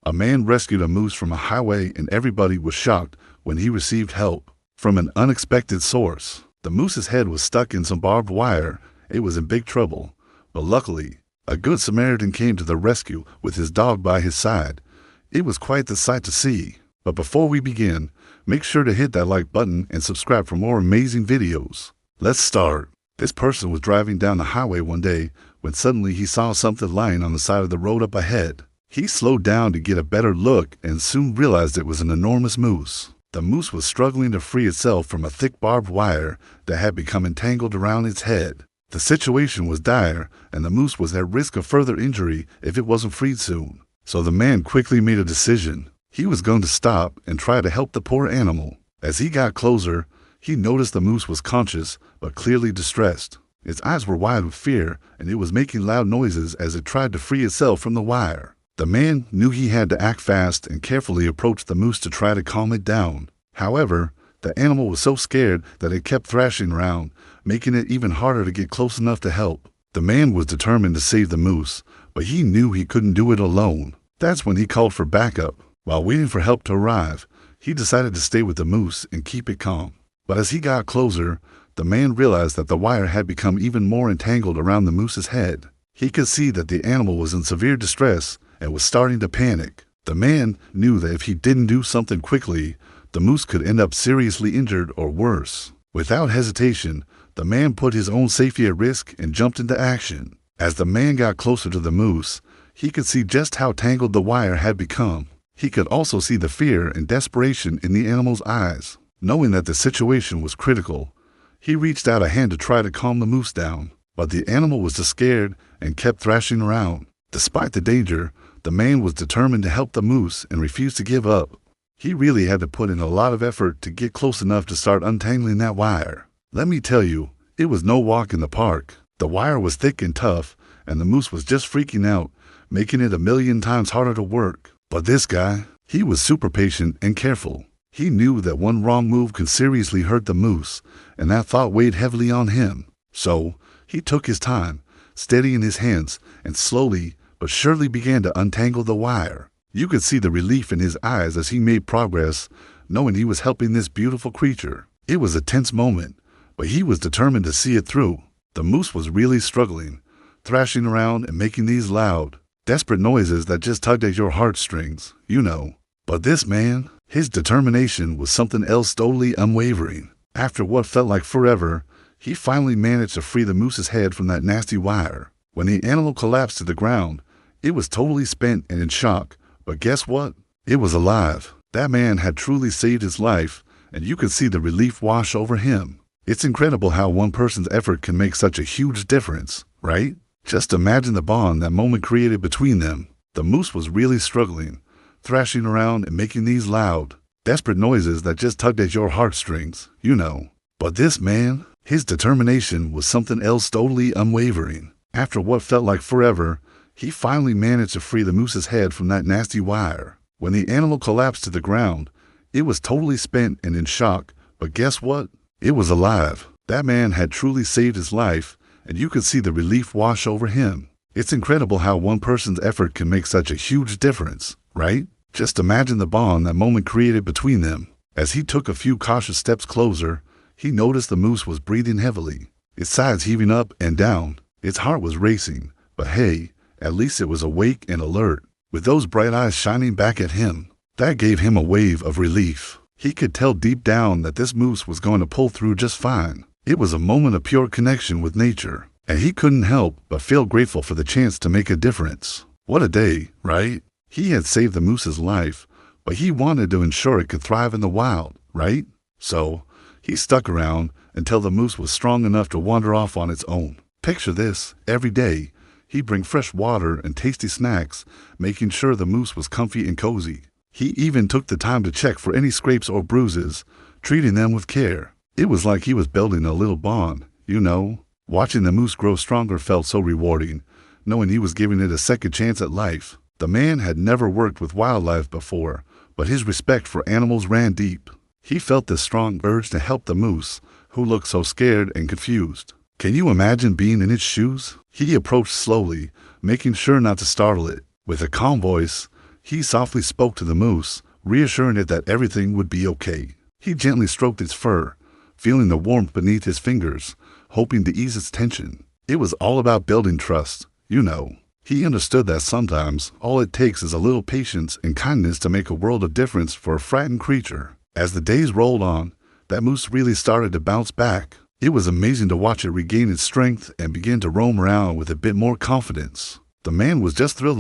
A man rescued a moose from a highway and everybody was shocked when he received help from an unexpected source. The moose's head was stuck in some barbed wire. It was in big trouble, but luckily, a good Samaritan came to the rescue with his dog by his side. It was quite the sight to see. But before we begin, make sure to hit that like button and subscribe for more amazing videos. Let's start. This person was driving down the highway one day when suddenly he saw something lying on the side of the road up ahead. He slowed down to get a better look and soon realized it was an enormous moose. The moose was struggling to free itself from a thick barbed wire that had become entangled around its head. The situation was dire, and the moose was at risk of further injury if it wasn't freed soon. So the man quickly made a decision. He was going to stop and try to help the poor animal. As he got closer, he noticed the moose was conscious, but clearly distressed. Its eyes were wide with fear, and it was making loud noises as it tried to free itself from the wire. The man knew he had to act fast and carefully approached the moose to try to calm it down. However, the animal was so scared that it kept thrashing around, making it even harder to get close enough to help. The man was determined to save the moose, but he knew he couldn't do it alone. That's when he called for backup. While waiting for help to arrive, he decided to stay with the moose and keep it calm. But as he got closer, the man realized that the wire had become even more entangled around the moose's head. He could see that the animal was in severe distress and was starting to panic. The man knew that if he didn't do something quickly, the moose could end up seriously injured or worse. Without hesitation, the man put his own safety at risk and jumped into action. As the man got closer to the moose, he could see just how tangled the wire had become. He could also see the fear and desperation in the animal's eyes. Knowing that the situation was critical, he reached out a hand to try to calm the moose down, but the animal was just scared and kept thrashing around. Despite the danger, the man was determined to help the moose and refused to give up. He really had to put in a lot of effort to get close enough to start untangling that wire. Let me tell you, it was no walk in the park. The wire was thick and tough, and the moose was just freaking out, making it a million times harder to work. But this guy, he was super patient and careful. He knew that one wrong move could seriously hurt the moose, and that thought weighed heavily on him. So, he took his time, steadying his hands, and slowly but surely began to untangle the wire. You could see the relief in his eyes as he made progress, knowing he was helping this beautiful creature. It was a tense moment, but he was determined to see it through. The moose was really struggling, thrashing around and making these loud, desperate noises that just tugged at your heartstrings, you know. But this man, his determination was something else totally unwavering. After what felt like forever, he finally managed to free the moose's head from that nasty wire. When the animal collapsed to the ground, it was totally spent and in shock. But guess what? It was alive. That man had truly saved his life, and you could see the relief wash over him. It's incredible how one person's effort can make such a huge difference, right? Just imagine the bond that moment created between them. The moose was really struggling, thrashing around and making these loud, desperate noises that just tugged at your heartstrings, you know. But this man, his determination was something else totally unwavering. After what felt like forever, he finally managed to free the moose's head from that nasty wire. When the animal collapsed to the ground, it was totally spent and in shock, but guess what? It was alive. That man had truly saved his life, and you could see the relief wash over him. It's incredible how one person's effort can make such a huge difference, right? Just imagine the bond that moment created between them. As he took a few cautious steps closer, he noticed the moose was breathing heavily, its sides heaving up and down. Its heart was racing, but hey, at least it was awake and alert, with those bright eyes shining back at him. That gave him a wave of relief. He could tell deep down that this moose was going to pull through just fine. It was a moment of pure connection with nature, and he couldn't help but feel grateful for the chance to make a difference. What a day, right? He had saved the moose's life, but he wanted to ensure it could thrive in the wild, right? So, he stuck around until the moose was strong enough to wander off on its own. Picture this, every day, he'd bring fresh water and tasty snacks, making sure the moose was comfy and cozy. He even took the time to check for any scrapes or bruises, treating them with care. It was like he was building a little bond, you know. Watching the moose grow stronger felt so rewarding, knowing he was giving it a second chance at life. The man had never worked with wildlife before, but his respect for animals ran deep. He felt this strong urge to help the moose, who looked so scared and confused. Can you imagine being in its shoes? He approached slowly, making sure not to startle it. With a calm voice, He softly spoke to the moose, reassuring it that everything would be okay. He gently stroked its fur, feeling the warmth beneath his fingers, hoping to ease its tension. It was all about building trust, you know. He understood that sometimes all it takes is a little patience and kindness to make a world of difference for a frightened creature. As the days rolled on, that moose really started to bounce back. It was amazing to watch it regain its strength and begin to roam around with a bit more confidence. The man was just thrilled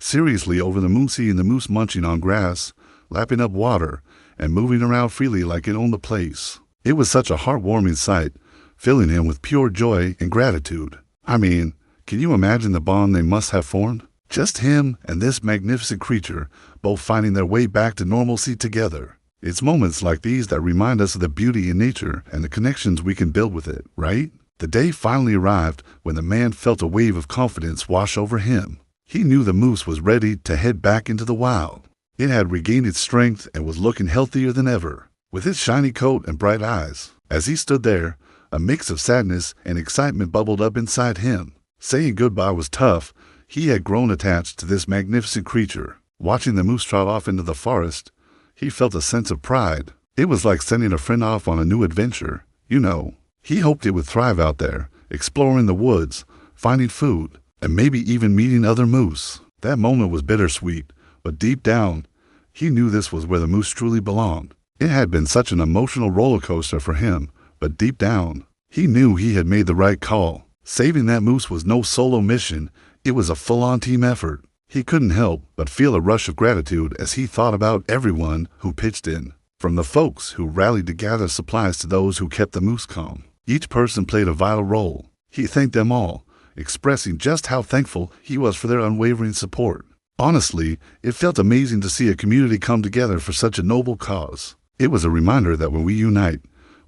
seriously over the moose seeing the moose munching on grass, lapping up water, and moving around freely like it owned the place. It was such a heartwarming sight, filling him with pure joy and gratitude. I mean, can you imagine the bond they must have formed? Just him and this magnificent creature, both finding their way back to normalcy together. It's moments like these that remind us of the beauty in nature and the connections we can build with it, right? The day finally arrived when the man felt a wave of confidence wash over him. He knew the moose was ready to head back into the wild. It had regained its strength and was looking healthier than ever, with its shiny coat and bright eyes. As he stood there, a mix of sadness and excitement bubbled up inside him. Saying goodbye was tough. He had grown attached to this magnificent creature. Watching the moose trot off into the forest, he felt a sense of pride. It was like sending a friend off on a new adventure, you know. He hoped it would thrive out there, exploring the woods, finding food, and maybe even meeting other moose. That moment was bittersweet, but deep down, he knew this was where the moose truly belonged. It had been such an emotional roller coaster for him, but deep down, he knew he had made the right call. Saving that moose was no solo mission, it was a full-on team effort. He couldn't help but feel a rush of gratitude as he thought about everyone who pitched in, from the folks who rallied to gather supplies to those who kept the moose calm. Each person played a vital role. He thanked them all, expressing just how thankful he was for their unwavering support. Honestly, it felt amazing to see a community come together for such a noble cause. It was a reminder that when we unite,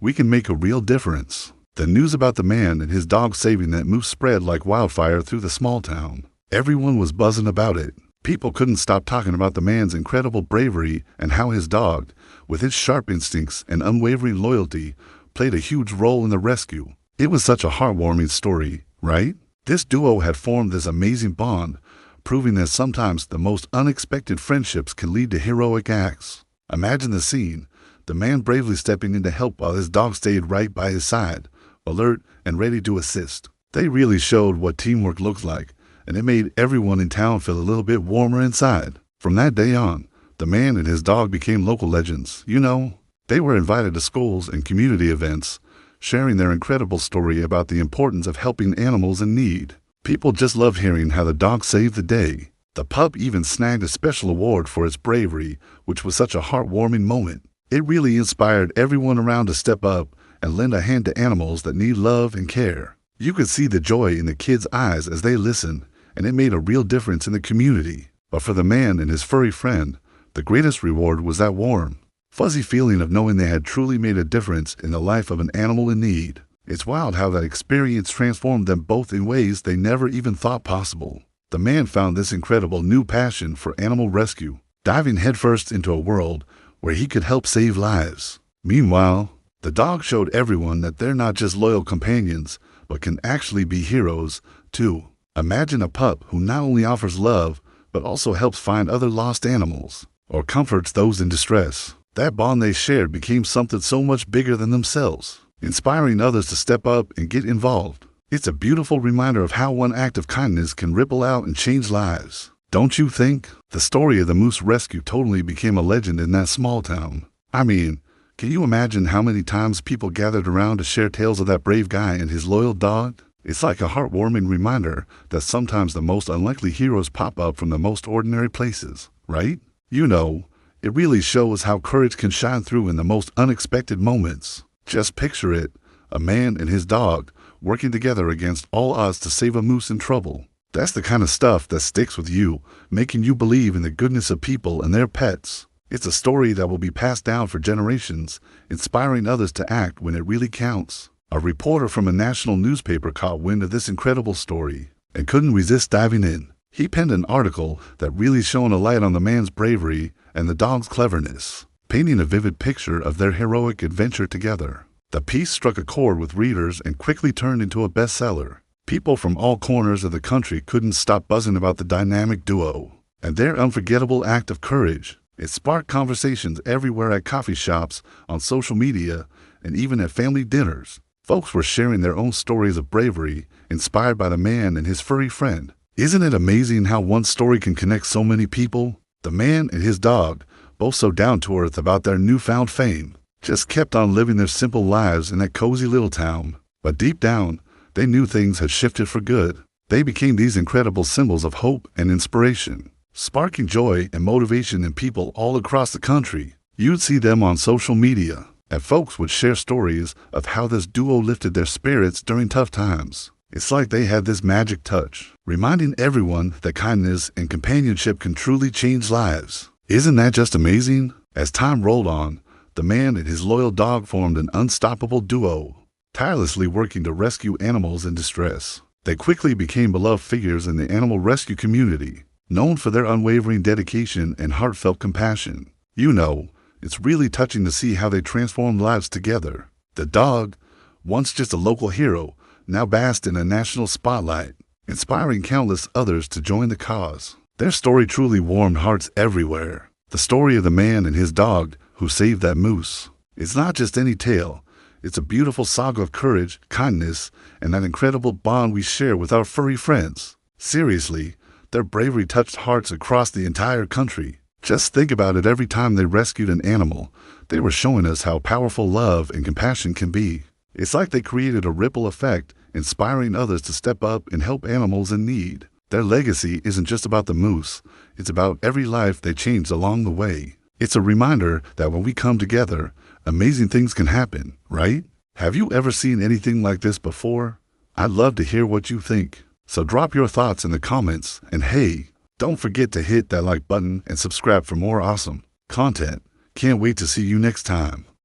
we can make a real difference. The news about the man and his dog saving that moose spread like wildfire through the small town. Everyone was buzzing about it. People couldn't stop talking about the man's incredible bravery and how his dog, with its sharp instincts and unwavering loyalty, played a huge role in the rescue. It was such a heartwarming story, right? This duo had formed this amazing bond, proving that sometimes the most unexpected friendships can lead to heroic acts. Imagine the scene, the man bravely stepping in to help while his dog stayed right by his side, alert and ready to assist. They really showed what teamwork looks like, and it made everyone in town feel a little bit warmer inside. From that day on, the man and his dog became local legends, you know. They were invited to schools and community events, sharing their incredible story about the importance of helping animals in need. People just loved hearing how the dog saved the day. The pup even snagged a special award for its bravery, which was such a heartwarming moment. It really inspired everyone around to step up and lend a hand to animals that need love and care. You could see the joy in the kids' eyes as they listened, and it made a real difference in the community. But for the man and his furry friend, the greatest reward was that warm, fuzzy feeling of knowing they had truly made a difference in the life of an animal in need. It's wild how that experience transformed them both in ways they never even thought possible. The man found this incredible new passion for animal rescue, diving headfirst into a world where he could help save lives. Meanwhile, the dog showed everyone that they're not just loyal companions, but can actually be heroes, too. Imagine a pup who not only offers love, but also helps find other lost animals, or comforts those in distress. That bond they shared became something so much bigger than themselves, inspiring others to step up and get involved. It's a beautiful reminder of how one act of kindness can ripple out and change lives. Don't you think? The story of the moose rescue totally became a legend in that small town. I mean, can you imagine how many times people gathered around to share tales of that brave guy and his loyal dog? It's like a heartwarming reminder that sometimes the most unlikely heroes pop up from the most ordinary places, right? You know, it really shows how courage can shine through in the most unexpected moments. Just picture it, a man and his dog working together against all odds to save a moose in trouble. That's the kind of stuff that sticks with you, making you believe in the goodness of people and their pets. It's a story that will be passed down for generations, inspiring others to act when it really counts. A reporter from a national newspaper caught wind of this incredible story and couldn't resist diving in. He penned an article that really shone a light on the man's bravery and the dog's cleverness, painting a vivid picture of their heroic adventure together. The piece struck a chord with readers and quickly turned into a bestseller. People from all corners of the country couldn't stop buzzing about the dynamic duo. and their unforgettable act of courage. It sparked conversations everywhere at coffee shops, on social media, and even at family dinners. Folks were sharing their own stories of bravery, inspired by the man and his furry friend. Isn't it amazing how one story can connect so many people? The man and his dog, both so down-to-earth about their newfound fame, just kept on living their simple lives in that cozy little town. But deep down, they knew things had shifted for good. They became these incredible symbols of hope and inspiration, sparking joy and motivation in people all across the country. You'd see them on social media, and folks would share stories of how this duo lifted their spirits during tough times. It's like they had this magic touch, reminding everyone that kindness and companionship can truly change lives. Isn't that just amazing? As time rolled on, the man and his loyal dog formed an unstoppable duo, tirelessly working to rescue animals in distress. They quickly became beloved figures in the animal rescue community, known for their unwavering dedication and heartfelt compassion. You know, it's really touching to see how they transformed lives together. The dog, once just a local hero, now basked in a national spotlight, inspiring countless others to join the cause. Their story truly warmed hearts everywhere. The story of the man and his dog who saved that moose. It's not just any tale. It's a beautiful saga of courage, kindness, and that incredible bond we share with our furry friends. Seriously, their bravery touched hearts across the entire country. Just think about it, every time they rescued an animal, they were showing us how powerful love and compassion can be. It's like they created a ripple effect, inspiring others to step up and help animals in need. Their legacy isn't just about the moose, it's about every life they changed along the way. It's a reminder that when we come together, amazing things can happen, right? Have you ever seen anything like this before? I'd love to hear what you think. So drop your thoughts in the comments, and hey, don't forget to hit that like button and subscribe for more awesome content. Can't wait to see you next time.